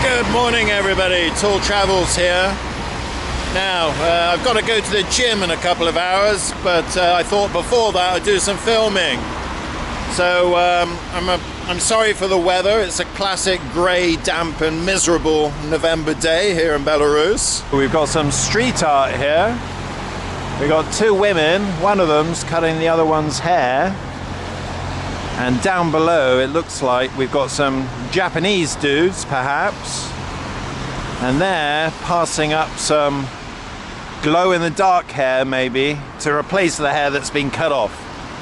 Good morning everybody, Tall Travels here. Now, I've got to go to the gym in a couple of hours, but I thought before that I'd do some filming. So I'm sorry for the weather. It's a classic grey, damp and miserable November day here in Belarus. We've got some street art here. We've got two women, one of them's cutting the other one's hair. And down below it looks like we've got some Japanese dudes perhaps. And they're passing up some glow-in-the-dark hair maybe to replace the hair that's been cut off.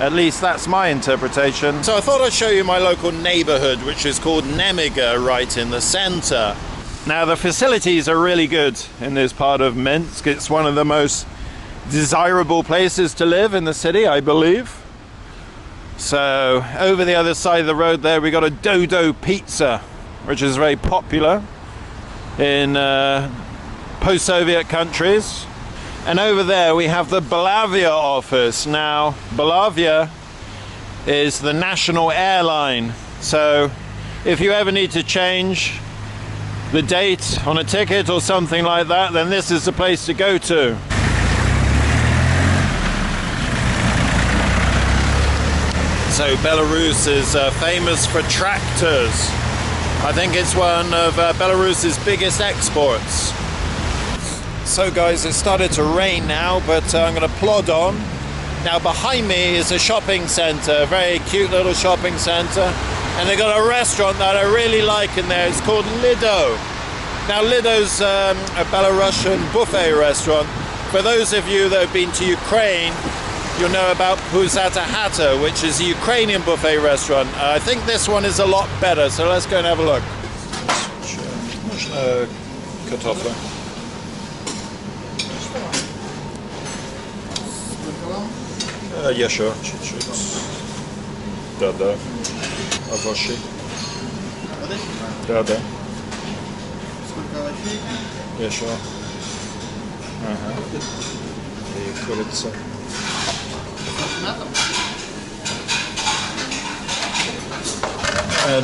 At least that's my interpretation. So I thought I'd show you my local neighborhood, which is called Nemiga, right in the center. Now the facilities are really good in this part of Minsk. It's one of the most desirable places to live in the city, I believe. So over the other side of the road there we got a Dodo Pizza, which is very popular in post-Soviet countries. And over there we have the Belavia office. Now Belavia is the national airline, so if you ever need to change the date on a ticket or something like that, then this is the place to go to. So Belarus is famous for tractors. I think it's one of Belarus's biggest exports. So guys, it started to rain now, but I'm going to plod on. Now behind me is a shopping centre, a very cute little shopping centre. And they've got a restaurant that I really like in there. It's called Lido. Now Lido's a Belarusian buffet restaurant. For those of you that have been to Ukraine, you'll know about Puzata Hata, which is a Ukrainian buffet restaurant. I think this one is a lot better, so let's go and have a look. Kartoffel. Yeah, sure. Да. Овощи. Да. Yeah, sure. Ага. И курица.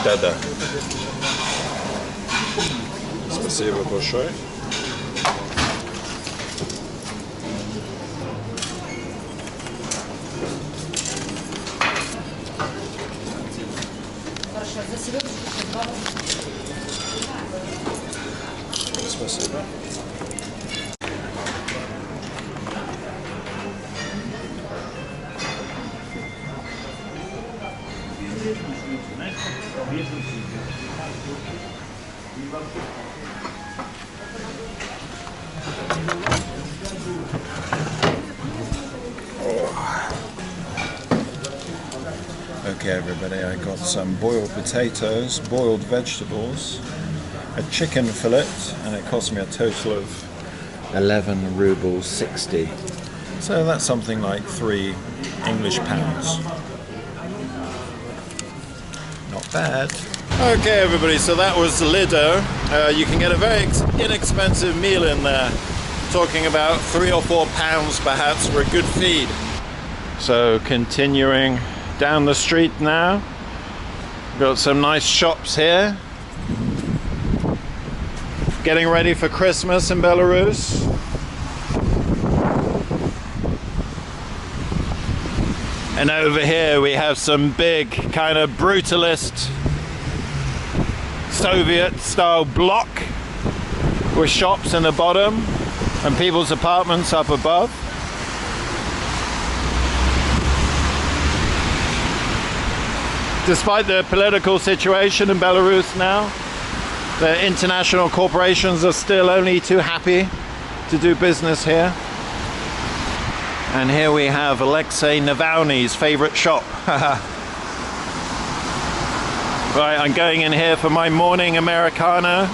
Да. Спасибо большое. Спасибо. Okay everybody, I got some boiled potatoes, boiled vegetables, a chicken fillet, and it cost me a total of 11 rubles 60. So that's something like £3 English. Not bad. Okay everybody, so that was Lido. You can get a very inexpensive meal in there. Talking about £3 or £4 perhaps for a good feed. So continuing down the street now. Got some nice shops here. Getting ready for Christmas in Belarus. And over here we have some big kind of brutalist Soviet style block with shops in the bottom and people's apartments up above. Despite the political situation in Belarus now, the international corporations are still only too happy to do business here. And here we have Alexei Navalny's favorite shop. Right, I'm going in here for my morning Americano.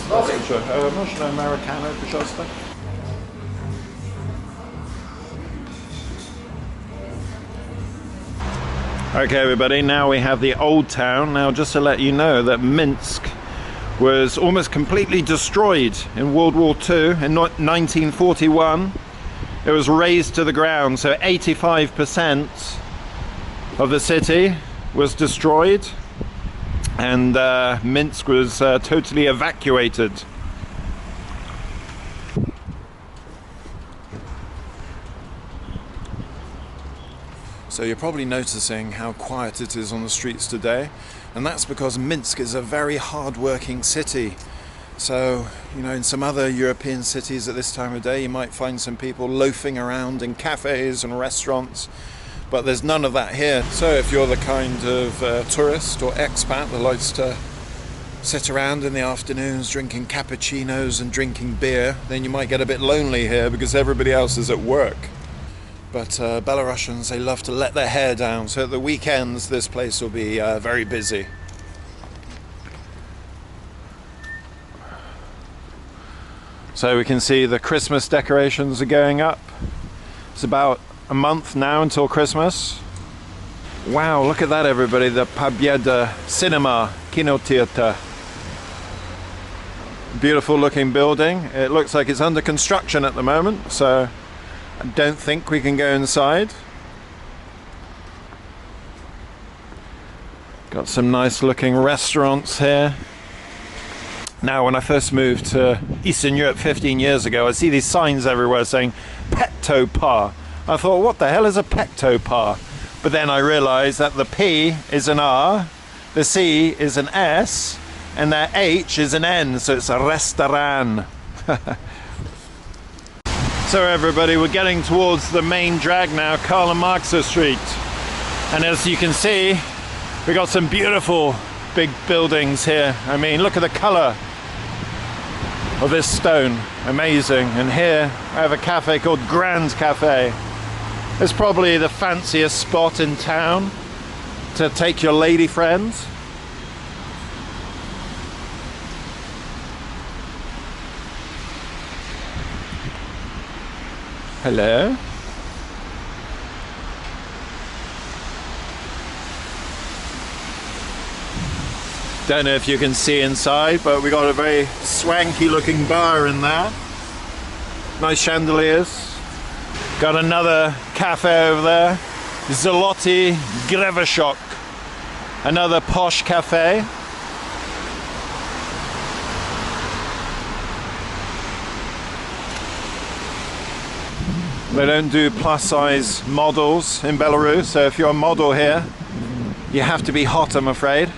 Можно Americano, пожалуйста? Okay everybody, now we have the old town. Now just to let you know that Minsk was almost completely destroyed in World War II in 1941. It was razed to the ground, so 85% of the city was destroyed, and Minsk was totally evacuated. So you're probably noticing how quiet it is on the streets today, and that's because Minsk is a very hard-working city. So, you know, in some other European cities at this time of day, you might find some people loafing around in cafes and restaurants, but there's none of that here. So if you're the kind of tourist or expat that likes to sit around in the afternoons drinking cappuccinos and drinking beer, then you might get a bit lonely here because everybody else is at work. But Belarusians, they love to let their hair down, so at the weekends this place will be very busy. So we can see the Christmas decorations are going up. It's about a month now until Christmas. Wow, look at that everybody, the Pobieda Cinema Kino Theater. Beautiful looking building. It looks like it's under construction at the moment, so I don't think we can go inside. Got some nice looking restaurants here. Now, when I first moved to Eastern Europe 15 years ago, I see these signs everywhere saying Pecto Par. I thought, what the hell is a Pecto Par? But then I realized that the P is an R, the C is an S, and the H is an N, so it's a restaurant. So everybody, we're getting towards the main drag now, Karl and Marx Street. And as you can see, we got some beautiful big buildings here. I mean, look at the color of this stone, amazing. And here I have a cafe called Grand Cafe. It's probably the fanciest spot in town to take your lady friends. Hello. Don't know if you can see inside, but we got a very swanky looking bar in there. Nice chandeliers. Got another cafe over there. Zloty Greveshok. Another posh cafe. They don't do plus size models in Belarus, so if you're a model here, you have to be hot, I'm afraid.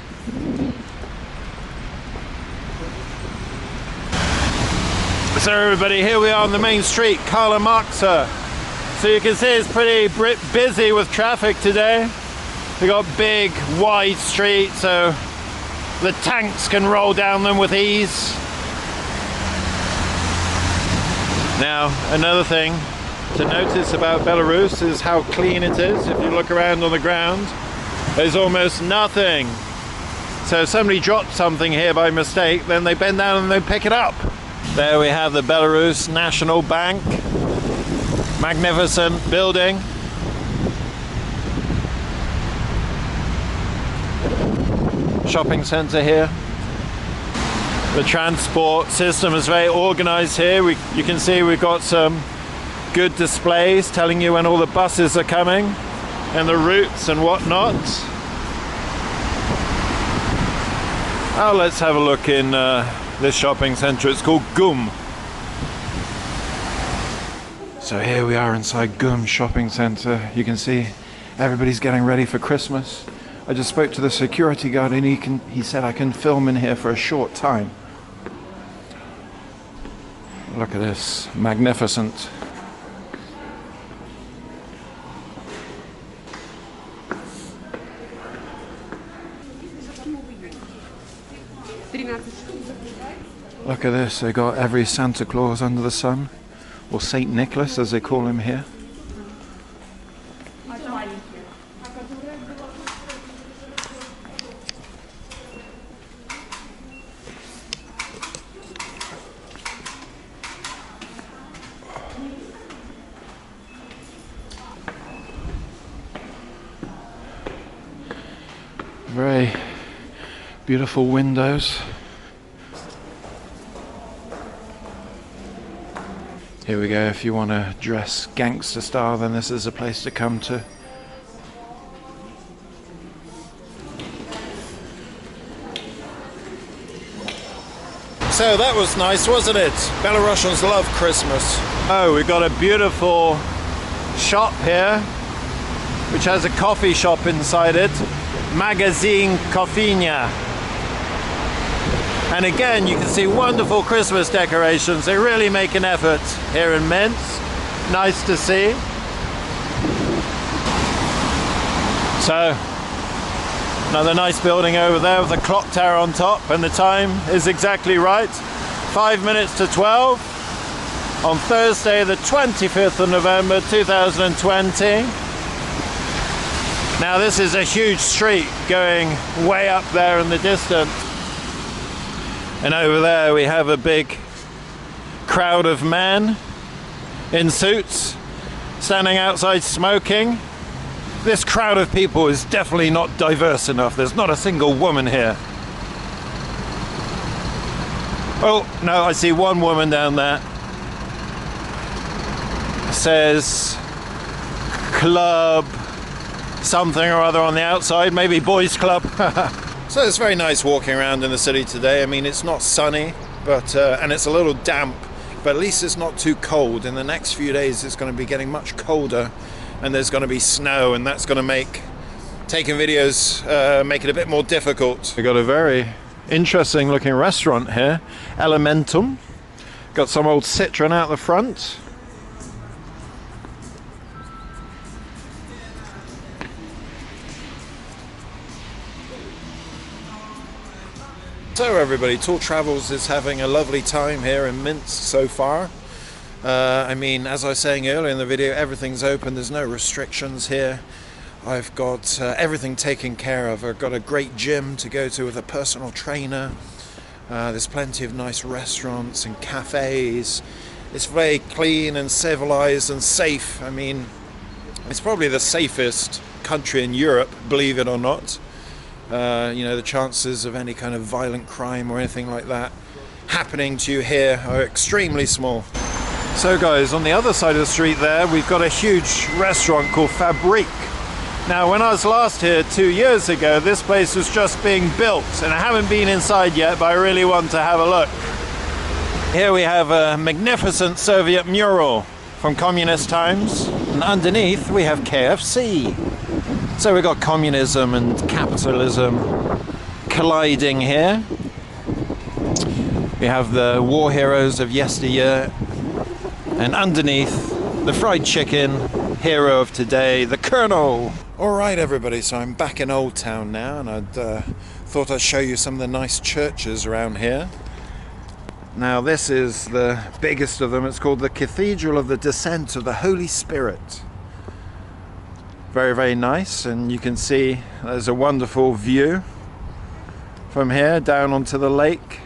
So everybody, here we are on the main street, Karl and Marx. So you can see it's pretty busy with traffic today. We got big, wide streets, so the tanks can roll down them with ease. Now, another thing to notice about Belarus is how clean it is. If you look around on the ground, there's almost nothing. So if somebody drops something here by mistake, then they bend down and they pick it up. There we have the Belarus National Bank. Magnificent building. Shopping center here. The transport system is very organized here. You can see we've got some good displays telling you when all the buses are coming and the routes and whatnot. Oh, let's have a look in this shopping center. It's called GUM. So here we are inside GUM shopping center. You can see everybody's getting ready for Christmas. I just spoke to the security guard and he said I can film in here for a short time. Look at this, magnificent. Look at this, they got every Santa Claus under the sun, or Saint Nicholas as they call him here. Very beautiful windows. Here we go, if you want to dress gangster style, then this is a place to come to. So that was nice, wasn't it? Belarusians love Christmas. Oh, we've got a beautiful shop here, which has a coffee shop inside it. Magazine Kofinia. And again, you can see wonderful Christmas decorations. They really make an effort here in Minsk. Nice to see. So, another nice building over there with a clock tower on top, and the time is exactly right. 5 minutes to 12 on Thursday, the 25th of November 2020. Now this is a huge street going way up there in the distance. And over there we have a big crowd of men in suits standing outside smoking. This crowd of people is definitely not diverse enough. There's not a single woman here. Oh, no, I see one woman down there. It says club something or other on the outside, maybe boys club. So it's very nice walking around in the city today. I mean, it's not sunny, but and it's a little damp, but at least it's not too cold. In the next few days it's going to be getting much colder, and there's going to be snow, and that's going to make taking videos make it a bit more difficult. We've got a very interesting looking restaurant here, Elementum. Got some old Citroen out the front. So everybody, Tour Travels is having a lovely time here in Minsk so far. I mean, as I was saying earlier in the video, everything's open, there's no restrictions here. I've got everything taken care of. I've got a great gym to go to with a personal trainer. There's plenty of nice restaurants and cafes. It's very clean and civilized and safe. I mean, it's probably the safest country in Europe, believe it or not. You know, the chances of any kind of violent crime or anything like that happening to you here are extremely small. So guys, on the other side of the street there, we've got a huge restaurant called Fabrik. Now, when I was last here 2 years ago, this place was just being built, and I haven't been inside yet, but I really want to have a look. Here we have a magnificent Soviet mural from communist times, and underneath we have KFC. So we've got communism and capitalism colliding here. We have the war heroes of yesteryear, and underneath, the fried chicken hero of today, the Colonel. Alright everybody, so I'm back in Old Town now, and I thought I'd show you some of the nice churches around here. Now this is the biggest of them. It's called the Cathedral of the Descent of the Holy Spirit. Very, very nice, and you can see there's a wonderful view from here down onto the lake.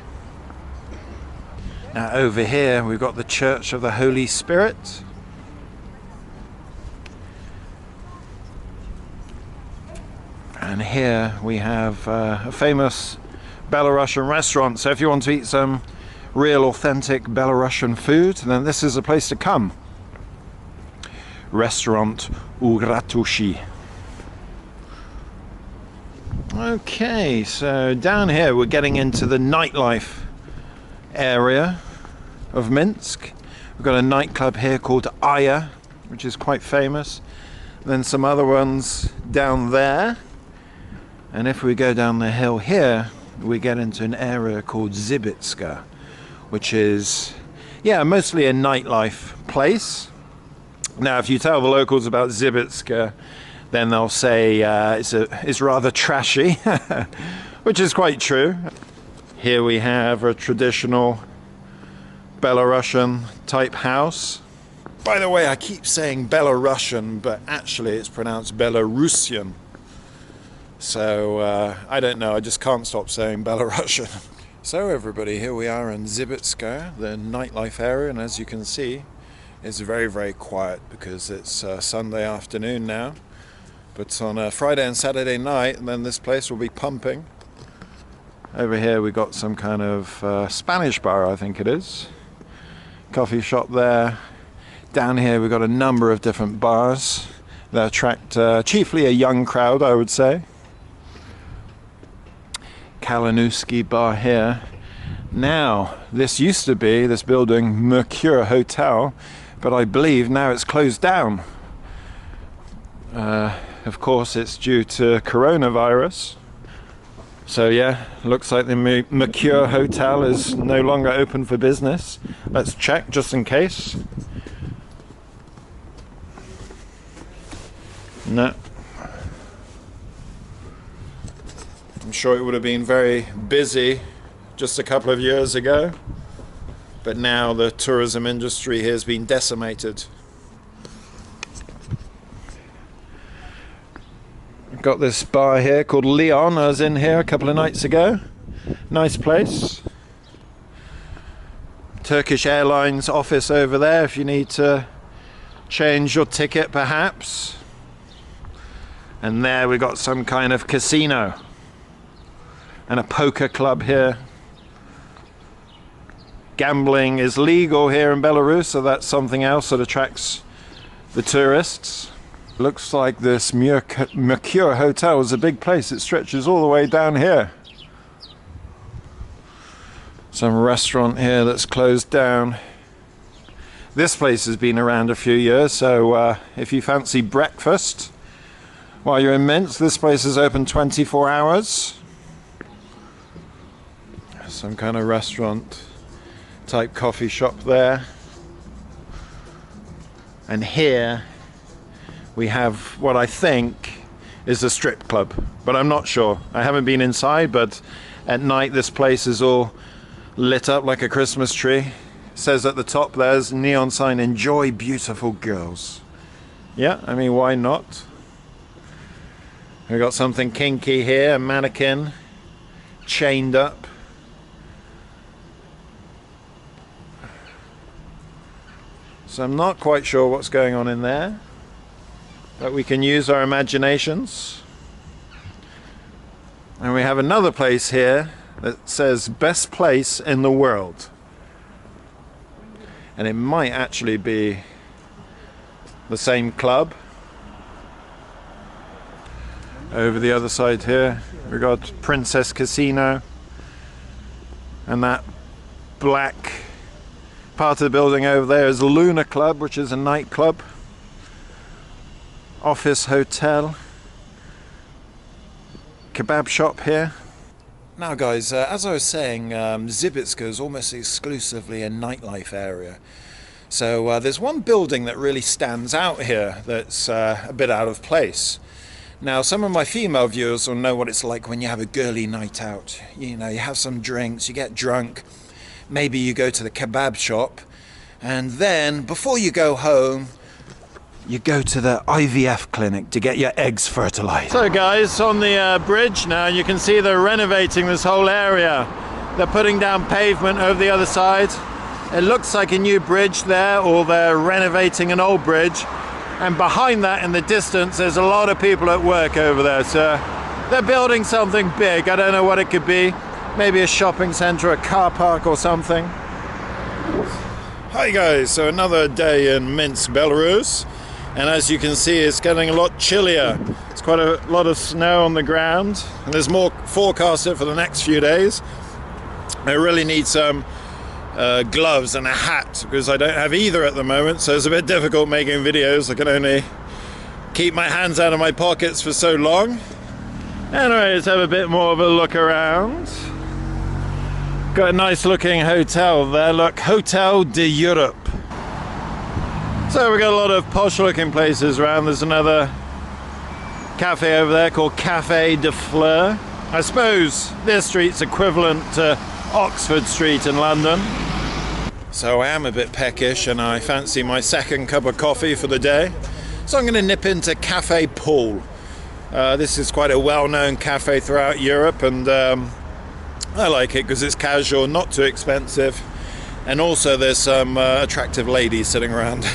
Now over here we've got the Church of the Holy Spirit. And here we have a famous Belarusian restaurant. So if you want to eat some real authentic Belarusian food, then this is a place to come. Restaurant Uratushi. Okay, so down here we're getting into the nightlife area of Minsk. We've got a nightclub here called Aya, which is quite famous. Then some other ones down there. And if we go down the hill here, we get into an area called Zibitska, which is, yeah, mostly a nightlife place. Now, if you tell the locals about Zibitska, then they'll say it's rather trashy, which is quite true. Here we have a traditional Belarusian type house. By the way, I keep saying Belarusian, but actually it's pronounced Belarusian. So, I don't know, I just can't stop saying Belarusian. So everybody, here we are in Zibitska, the nightlife area, and as you can see, it's very, very quiet because it's Sunday afternoon now. But on a Friday and Saturday night, then this place will be pumping. Over here we got some kind of Spanish bar, I think it is. Coffee shop there. Down here we've got a number of different bars that attract chiefly a young crowd, I would say. Kalinowski bar here. Now, this used to be, this building, Mercure Hotel, but I believe now it's closed down. Of course, it's due to coronavirus. So yeah, looks like the Mercure Hotel is no longer open for business. Let's check just in case. No. I'm sure it would have been very busy just a couple of years ago, but now the tourism industry here has been decimated. I've got this bar here called Leon. I was in here a couple of nights ago. Nice place. Turkish Airlines office over there if you need to change your ticket perhaps. And there we got some kind of casino and a poker club here. Gambling is legal here in Belarus, so that's something else that attracts the tourists. Looks like this Mercure Hotel is a big place. It stretches all the way down here. Some restaurant here that's closed down. This place has been around a few years, so if you fancy breakfast while you're in Minsk, this place is open 24 hours. Some kind of restaurant type coffee shop there. And here we have what I think is a strip club, but I'm not sure. I haven't been inside, but at night this place is all lit up like a Christmas tree. It says at the top there's neon sign, enjoy beautiful girls. Yeah, I mean, why not? We've got something kinky here, a mannequin chained up. So I'm not quite sure what's going on in there, but we can use our imaginations. And we have another place here that says best place in the world. And it might actually be the same club. Over the other side here, we've got Princess Casino. And that black part of the building over there is Luna Club, which is a nightclub. Office hotel. Kebab shop here. Now guys, as I was saying, Zibitska is almost exclusively a nightlife area. So there's one building that really stands out here that's a bit out of place. Now some of my female viewers will know what it's like when you have a girly night out. You know, you have some drinks, you get drunk, maybe you go to the kebab shop, and then before you go home, you go to the IVF clinic to get your eggs fertilized. So guys, on the bridge now, you can see they're renovating this whole area. They're putting down pavement over the other side. It looks like a new bridge there, or they're renovating an old bridge. And behind that in the distance, there's a lot of people at work over there. So they're building something big. I don't know what it could be. Maybe a shopping center, a car park or something. Hi guys, so another day in Minsk, Belarus. And as you can see, it's getting a lot chillier. It's quite a lot of snow on the ground. And there's more forecasted for the next few days. I really need some gloves and a hat, because I don't have either at the moment, so it's a bit difficult making videos. I can only keep my hands out of my pockets for so long. Anyway, let's have a bit more of a look around. Got a nice looking hotel there, look, Hotel de Europe. So we've got a lot of posh looking places around. There's another cafe over there called Cafe de Fleur. I suppose this street's equivalent to Oxford Street in London. So I am a bit peckish and I fancy my second cup of coffee for the day. So I'm going to nip into Cafe Paul. This is quite a well-known cafe throughout Europe, and I like it because it's casual, not too expensive, and also there's some attractive ladies sitting around.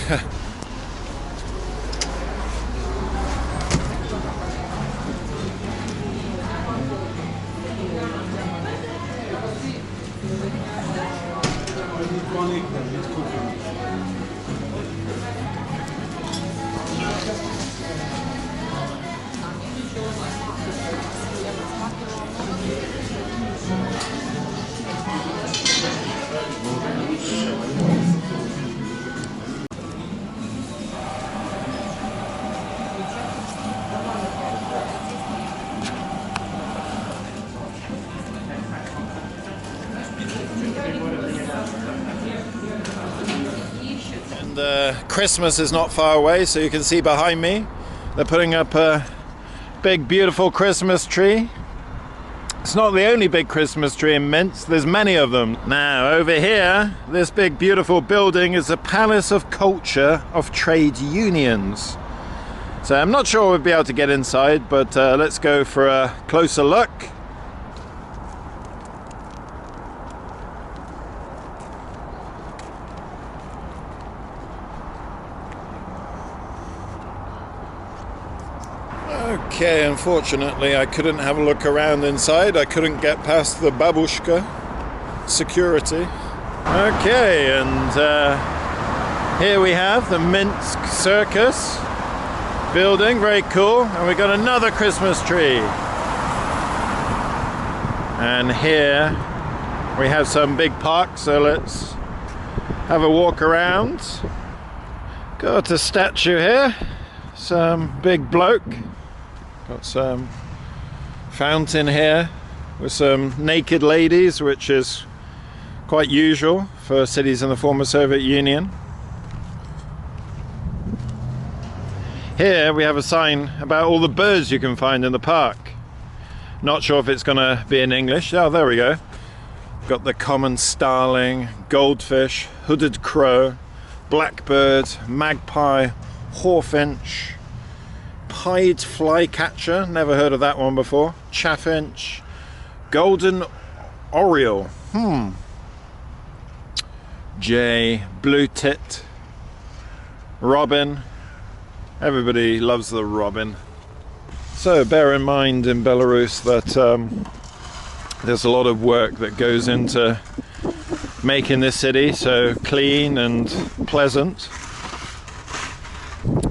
and Christmas is not far away, so you can see behind me they're putting up a big beautiful Christmas tree. It's not the only big Christmas tree in Minsk, there's many of them. Now over here, this big beautiful building is the Palace of Culture of Trade Unions. So I'm not sure we'll be able to get inside, but let's go for a closer look. Okay, unfortunately I couldn't have a look around inside. I couldn't get past the babushka security. Okay, and here we have the Minsk Circus building, very cool. And we got another Christmas tree. And here we have some big parks, so let's have a walk around. Got a statue here, some big bloke. Got some fountain here with some naked ladies, which is quite usual for cities in the former Soviet Union. Here we have a sign about all the birds you can find in the park. Not sure if it's going to be in English. Oh, there we go. Got the common starling, goldfish, hooded crow, blackbird, magpie, hawfinch, pied flycatcher, never heard of that one before, chaffinch, golden oriole, jay, blue tit, robin. Everybody loves the robin. So bear in mind in Belarus that there's a lot of work that goes into making this city so clean and pleasant.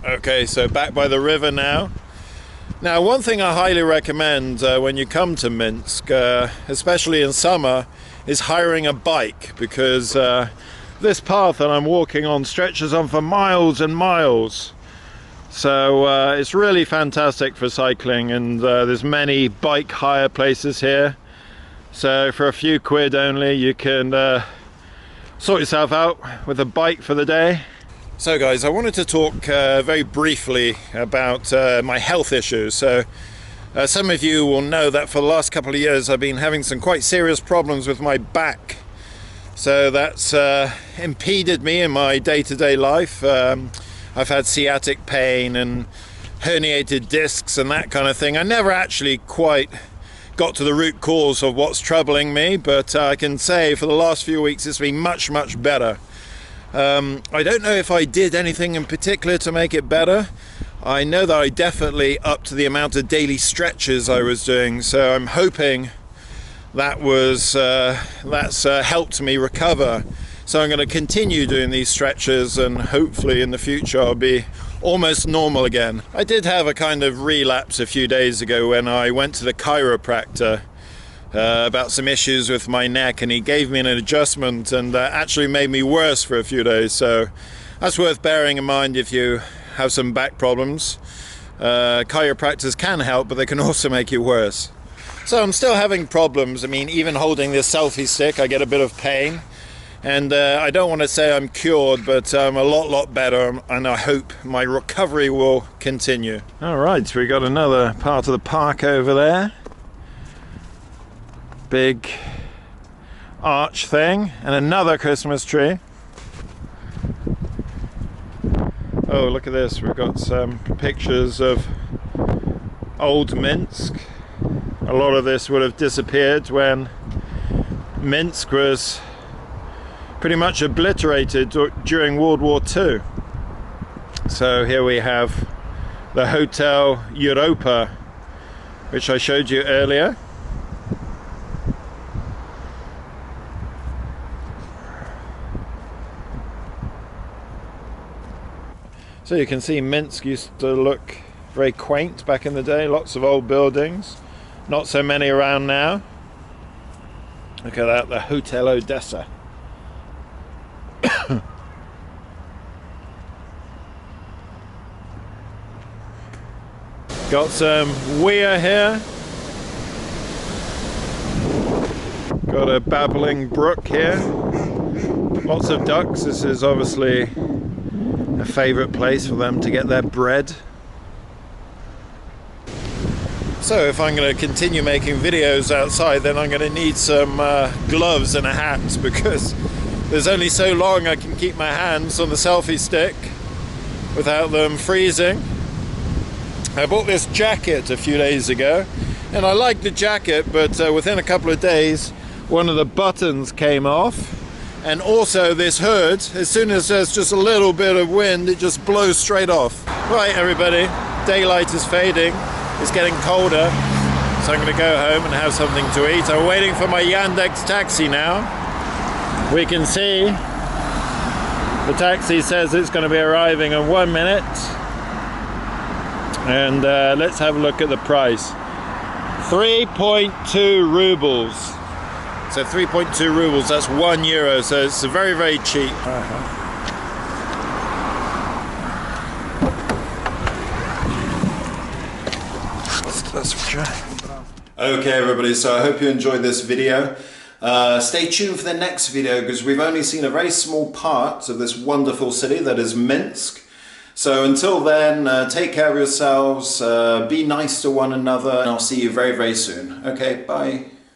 Okay, so back by the river now. Now, one thing I highly recommend when you come to Minsk, especially in summer, is hiring a bike, because this path that I'm walking on stretches on for miles and miles. So it's really fantastic for cycling, and there's many bike hire places here. So for a few quid only, you can sort yourself out with a bike for the day. So guys, I wanted to talk very briefly about my health issues. So some of you will know that for the last couple of years I've been having some quite serious problems with my back. So that's impeded me in my day-to-day life. I've had sciatic pain and herniated discs and that kind of thing. I never actually quite got to the root cause of what's troubling me, but I can say for the last few weeks it's been much better. I don't know if I did anything in particular to make it better. I know that I definitely upped the amount of daily stretches I was doing, so I'm hoping that that's helped me recover. So I'm going to continue doing these stretches, and hopefully in the future I'll be almost normal again. I did have a kind of relapse a few days ago when I went to the chiropractor about some issues with my neck, and he gave me an adjustment, and that actually made me worse for a few days. So that's worth bearing in mind if you have some back problems. Chiropractors can help, but they can also make you worse. So I'm still having problems. I mean, even holding this selfie stick I get a bit of pain, and I don't want to say I'm cured, but I'm a lot better, and I hope my recovery will continue. All right, so we got another part of the park over there. Big arch thing, and another Christmas tree. Oh, look at this, we've got some pictures of old Minsk. A lot of this would have disappeared when Minsk was pretty much obliterated during World War II. So here we have the Hotel Europa, which I showed you earlier. So you can see Minsk used to look very quaint back in the day, lots of old buildings, not so many around now. Look at that, the Hotel Odessa. Got some weir here. Got a babbling brook here. Lots of ducks. This is obviously a favorite place for them to get their bread. So if I'm going to continue making videos outside, then I'm going to need some gloves and a hat, because there's only so long I can keep my hands on the selfie stick without them freezing. I bought this jacket a few days ago, and I liked the jacket, but within a couple of days one of the buttons came off, and also this hood, as soon as there's just a little bit of wind, it just blows straight off. Right everybody, daylight is fading, it's getting colder, so I'm going to go home and have something to eat. I'm waiting for my Yandex taxi now. We can see the taxi says it's going to be arriving in 1 minute. And let's have a look at the price. 3.2 rubles. So 3.2 rubles, that's €1, so it's very, very cheap. Okay everybody, so I hope you enjoyed this video. Stay tuned for the next video, because we've only seen a very small part of this wonderful city that is Minsk. So until then, take care of yourselves, be nice to one another, and I'll see you very, very soon. Okay, bye.